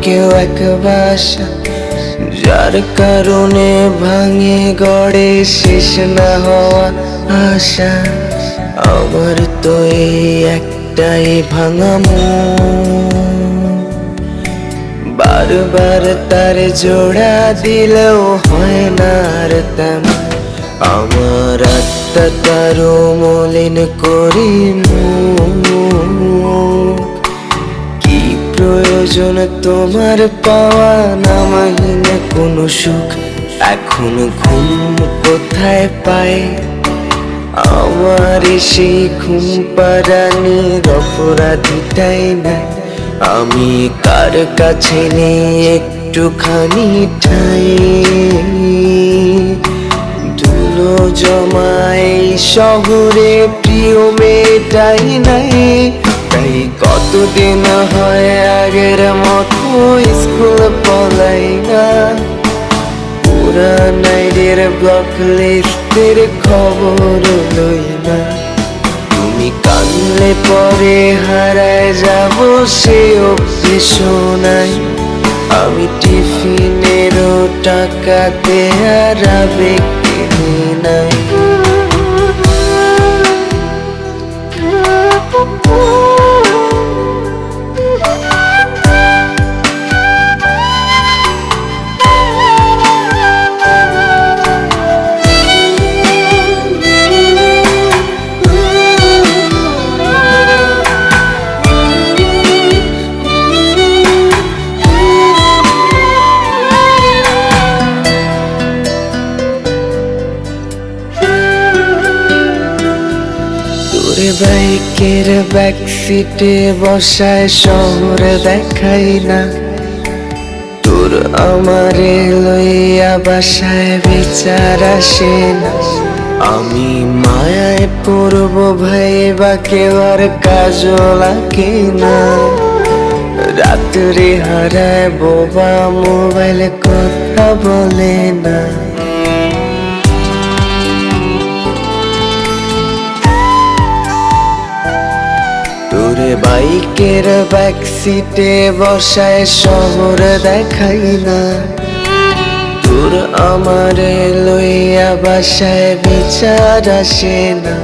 কেউ এক বাসা, যার কারণে ভাঙে গড়ে শেষ না হওয়া আশা। আমার তো এই একটাই ভাঙা মন, বারবার তার জোড়া দিলেও হয় না আর তেমন। আমার আত্মা তারও মলিন করি মুখ। কি প্রয়োজন তোমার পাওয়া নামহীন কোনো সুখ? এখন ঘুম কোথায় পায় আমার সেই ঘুম পাড়ানির অপরাধীটাই নাই? আমি কার কাছে নেই একটুখানি ঠাই? ধুলো জমায় শহরে প্রিয় মেয়েটাই নাই, তাই কতদিন হয় আগের মতো স্কুল পলাই না। পুরানাইদের ব্লক লিস্টের খবর লই না। তুমি কানলে পরে হারায় যাব সে অভ্যেস নাই। আমি টিফিনেরও টাকাতে আর আবেগ কিনি নাই। বাইকের ব্যাক সিটে বসায় শহর দেখাই না, তোর আমারে লইয়া বাসায় বিচার আসে না। আমি মায়ায় পড়ব ভাই বা কেউ আর কাজও লাগে না। রাত্রে হারায় বোবা মোবাইলে কথা বলে না। তোরে বাইকের ব্যাক সিটে বসায় শহর দেখাই না, তোর আমারে লইয়া বাসায় বিচার আসে না।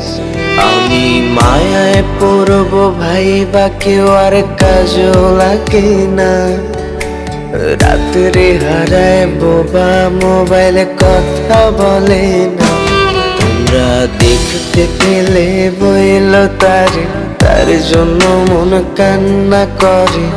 আমি মায়ায় পড়ব ভাই বা কেউ আর কাজও লাগে না। রাত্রে হারায় বোবা মোবাইলে কথা বলে না। তোমরা দেখতে পেলে বইল তার জন্য মন কান্না করে।